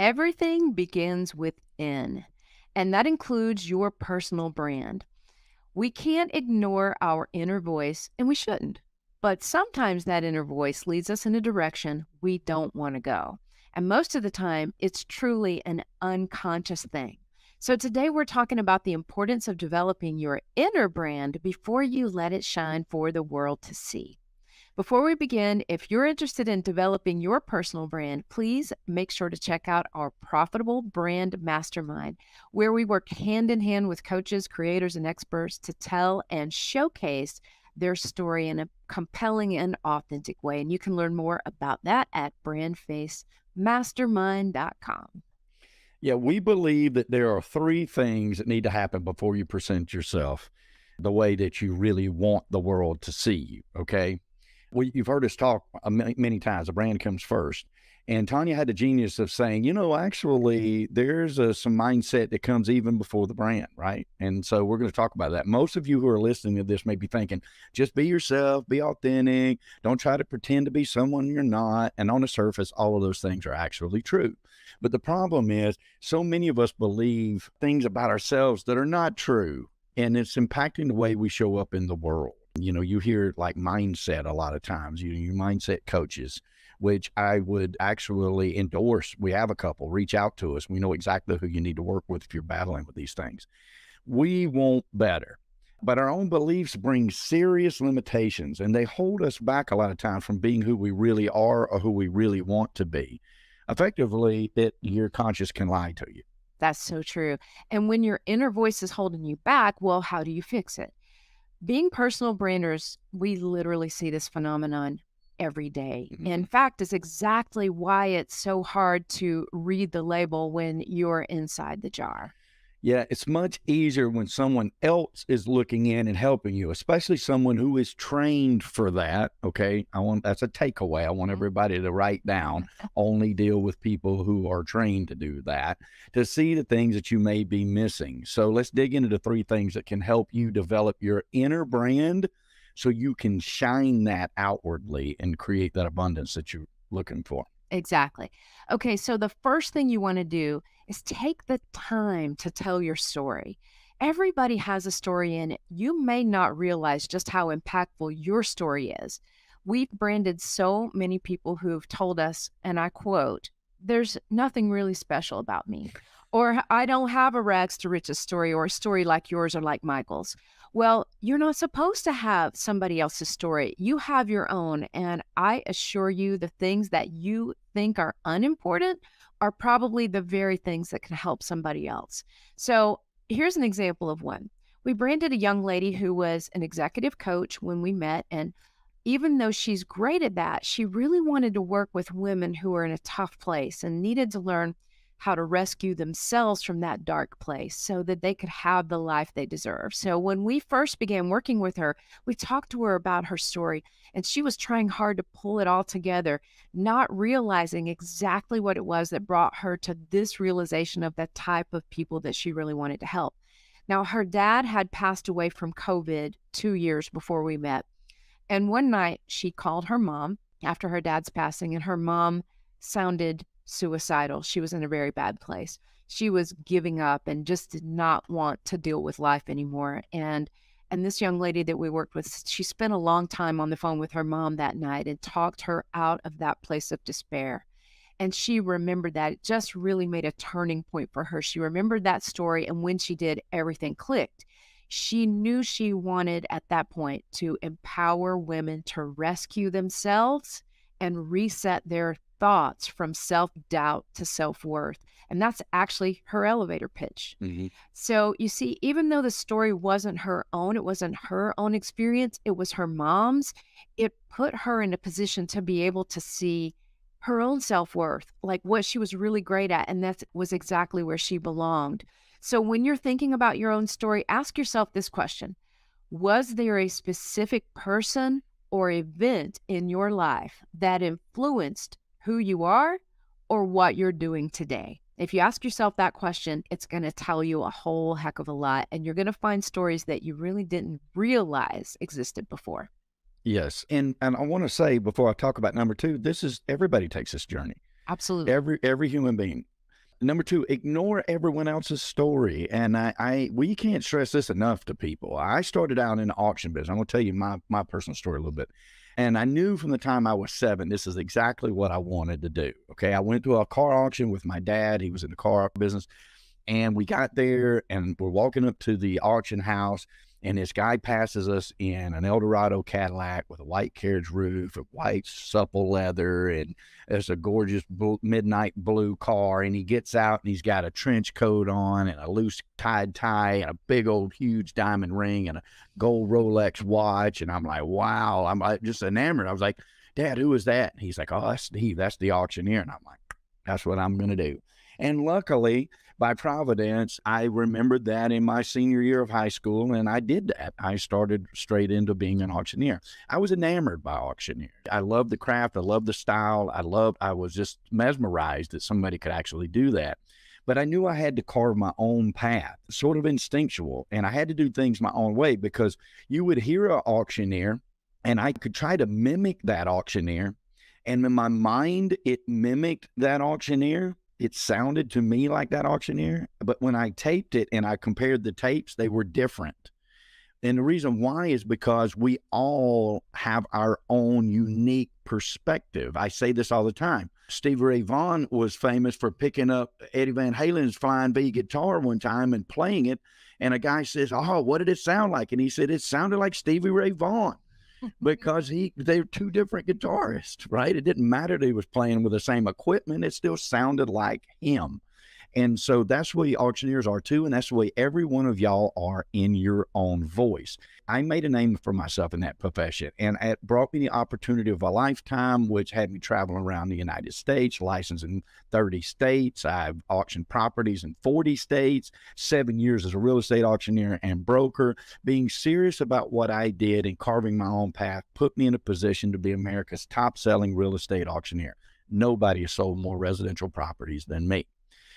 Everything begins within, and that includes your personal brand. We can't ignore our inner voice, and we shouldn't. But sometimes that inner voice leads us in a direction we don't want to go. And most of the time, it's truly an unconscious thing. So today we're talking about the importance of developing your inner brand before you let it shine for the world to see. Before we begin, if you're interested in developing your personal brand, please make sure to check out our Profitable Brand Mastermind, where we work hand in hand with coaches, creators, and experts to tell and showcase their story in a compelling and authentic way. And you can learn more about that at brandfacemastermind.com. Yeah, we believe that there are three things that need to happen before you present yourself the way that you really want the world to see you. Okay. You've heard us talk many times. The brand comes first. And Tanya had the genius of saying, actually, there's some mindset that comes even before the brand, right? And so we're going to talk about that. Most of you who are listening to this may be thinking, just be yourself, be authentic, don't try to pretend to be someone you're not. And on the surface, all of those things are actually true. But the problem is, so many of us believe things about ourselves that are not true, and it's impacting the way we show up in the world. You hear like mindset a lot of times, you mindset coaches, which I would actually endorse. We have a couple. Reach out to us. We know exactly who you need to work with if you're battling with these things. We want better, but our own beliefs bring serious limitations, and they hold us back a lot of times from being who we really are or who we really want to be. Effectively, your conscience can lie to you. That's so true. And when your inner voice is holding you back, well, how do you fix it? Being personal branders, we literally see this phenomenon every day. In fact, it's exactly why it's so hard to read the label when you're inside the jar. Yeah, it's much easier when someone else is looking in and helping you, especially someone who is trained for that. Okay. That's a takeaway. I want everybody to write down, only deal with people who are trained to do that, to see the things that you may be missing. So let's dig into the three things that can help you develop your inner brand so you can shine that outwardly and create that abundance that you're looking for. Exactly. Okay, so the first thing you want to do is take the time to tell your story. Everybody has a story in it. You may not realize just how impactful your story is. We've branded so many people who've told us, and I quote, "There's nothing really special about me," or "I don't have a rags to riches story or a story like yours or like Michael's." Well, you're not supposed to have somebody else's story. You have your own. And I assure you, the things that you think are unimportant are probably the very things that can help somebody else. So here's an example of one. We branded a young lady who was an executive coach when we met. And even though she's great at that, she really wanted to work with women who are in a tough place and needed to learn how to rescue themselves from that dark place so that they could have the life they deserve. So when we first began working with her, we talked to her about her story, and she was trying hard to pull it all together, not realizing exactly what it was that brought her to this realization of the type of people that she really wanted to help. Now, her dad had passed away from COVID 2 years before we met. And one night she called her mom after her dad's passing, and her mom sounded suicidal. She was in a very bad place. She was giving up and just did not want to deal with life anymore. And this young lady that we worked with, she spent a long time on the phone with her mom that night and talked her out of that place of despair. And she remembered that. It just really made a turning point for her. She remembered that story, and when she did, everything clicked. She knew she wanted at that point to empower women to rescue themselves and reset their thoughts from self-doubt to self-worth. And that's actually her elevator pitch. So you see, even though the story wasn't her own, it wasn't her own experience, it was her mom's, it put her in a position to be able to see her own self-worth, like what she was really great at. And that was exactly where she belonged. So when you're thinking about your own story, ask yourself this question: was there a specific person or event in your life that influenced who you are or what you're doing today? If you ask yourself that question, it's going to tell you a whole heck of a lot, and you're going to find stories that you really didn't realize existed before. Yes. And I want to say before I talk about number two, everybody takes this journey. Absolutely. Every human being. Number two, ignore everyone else's story. And we can't stress this enough to people. I started out in the auction business. I'm going to tell you my personal story a little bit. And I knew from the time I was 7, this is exactly what I wanted to do. Okay. I went to a car auction with my dad. He was in the car business. And we got there and we're walking up to the auction house. And this guy passes us in an Eldorado Cadillac with a white carriage roof, a white supple leather, and it's a gorgeous midnight blue car. And he gets out and he's got a trench coat on and a loose tied tie and a big old huge diamond ring and a gold Rolex watch. And I'm like, wow, I'm like just enamored. I was like, Dad, who is that? And he's like, oh, that's Steve. That's the auctioneer. And I'm like, that's what I'm going to do. And luckily, by providence, I remembered that in my senior year of high school, and I did that. I started straight into being an auctioneer. I was enamored by auctioneer. I loved the craft. I loved the style. I was just mesmerized that somebody could actually do that. But I knew I had to carve my own path, sort of instinctual, and I had to do things my own way because you would hear an auctioneer, and I could try to mimic that auctioneer, and in my mind, it mimicked that auctioneer. It sounded to me like that auctioneer, but when I taped it and I compared the tapes, they were different. And the reason why is because we all have our own unique perspective. I say this all the time. Stevie Ray Vaughan was famous for picking up Eddie Van Halen's Flying V guitar one time and playing it. And a guy says, oh, what did it sound like? And he said, it sounded like Stevie Ray Vaughan. Because they're two different guitarists, right? It didn't matter that he was playing with the same equipment. It still sounded like him. And so that's the way auctioneers are too. And that's the way every one of y'all are in your own voice. I made a name for myself in that profession, and it brought me the opportunity of a lifetime, which had me traveling around the United States, licensed in 30 states. I've auctioned properties in 40 states, 7 years as a real estate auctioneer and broker. Being serious about what I did and carving my own path put me in a position to be America's top selling real estate auctioneer. Nobody has sold more residential properties than me.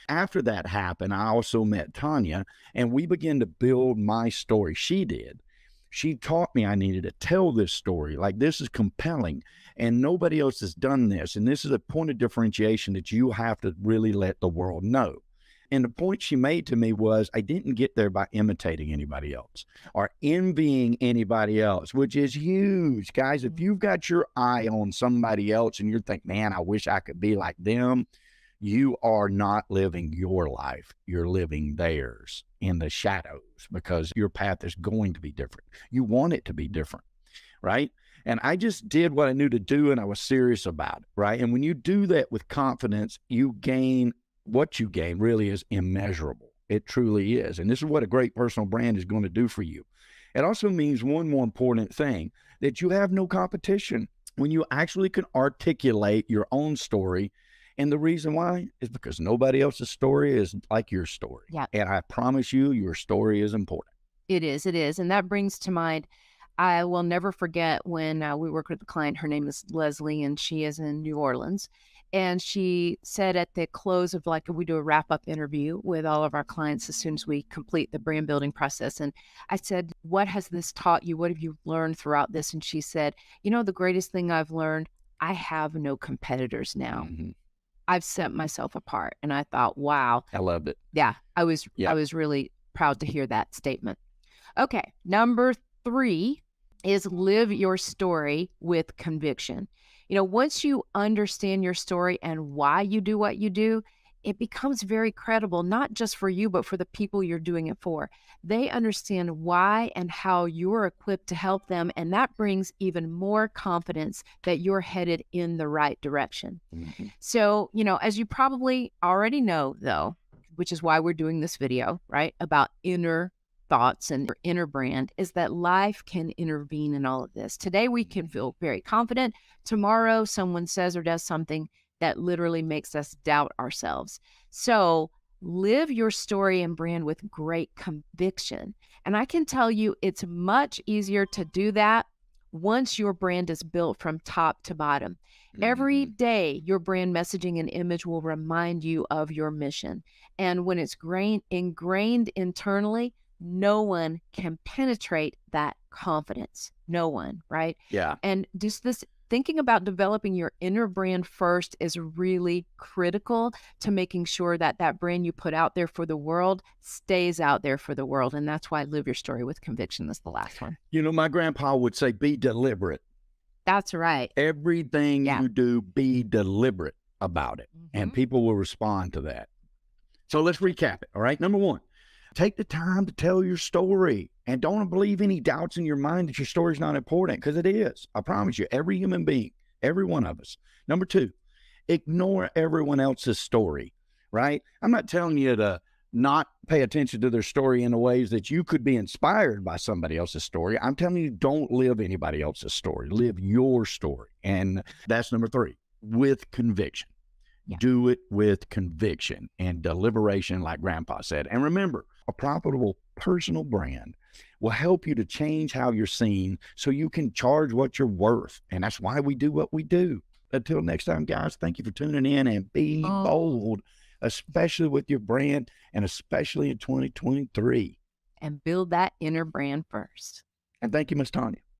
After that happened, I also met Tanya, and we began to build my story. She did. She taught me I needed to tell this story. Like, this is compelling, and nobody else has done this. And this is a point of differentiation that you have to really let the world know. And the point she made to me was I didn't get there by imitating anybody else or envying anybody else, which is huge. Guys, if you've got your eye on somebody else and you're thinking, man, I wish I could be like them, you are not living your life. You're living theirs in the shadows because your path is going to be different. You want it to be different, right? And I just did what I knew to do, and I was serious about it, right? And when you do that with confidence, you gain what you gain really is immeasurable. It truly is. And this is what a great personal brand is going to do for you. It also means one more important thing, that you have no competition. When you actually can articulate your own story. And the reason why is because nobody else's story is like your story. Yeah. And I promise you, your story is important. It is. It is. And that brings to mind, I will never forget when we worked with a client. Her name is Leslie, and she is in New Orleans. And she said at the close of, like, we do a wrap-up interview with all of our clients as soon as we complete the brand building process. And I said, what has this taught you? What have you learned throughout this? And she said, the greatest thing I've learned, I have no competitors now. Mm-hmm. I've set myself apart. And I thought, wow. I loved it. Yeah, I was really proud to hear that statement. Okay, number 3 is live your story with conviction. Once you understand your story and why you do what you do, it becomes very credible, not just for you, but for the people you're doing it for. They understand why and how you're equipped to help them, and that brings even more confidence that you're headed in the right direction. Mm-hmm. So, as you probably already know, though, which is why we're doing this video, right, about inner thoughts and your inner brand, is that life can intervene in all of this. Today, we can feel very confident. Tomorrow, someone says or does something that literally makes us doubt ourselves. So live your story and brand with great conviction. And I can tell you it's much easier to do that once your brand is built from top to bottom. Mm-hmm. Every day, your brand messaging and image will remind you of your mission. And when it's ingrained internally, no one can penetrate that confidence. No one, right? Yeah. And just thinking about developing your inner brand first is really critical to making sure that that brand you put out there for the world stays out there for the world. And that's why Live Your Story with Conviction is the last one. You know, my grandpa would say, be deliberate. That's right. Everything Yeah. you do, be deliberate about it. And Mhm. people will respond to that. So let's recap it. All right. Number one, take the time to tell your story and don't believe any doubts in your mind that your story is not important, because it is. I promise you, every human being, every one of us. Number two, ignore everyone else's story, right? I'm not telling you to not pay attention to their story in the ways that you could be inspired by somebody else's story. I'm telling you, don't live anybody else's story. Live your story. And that's number three, with conviction. Yeah. Do it with conviction and deliberation, like Grandpa said. And remember, a profitable personal brand will help you to change how you're seen so you can charge what you're worth. And that's why we do what we do. Until next time, guys, thank you for tuning in, and be bold, especially with your brand and especially in 2023. And build that inner brand first. And thank you, Miss Tanya.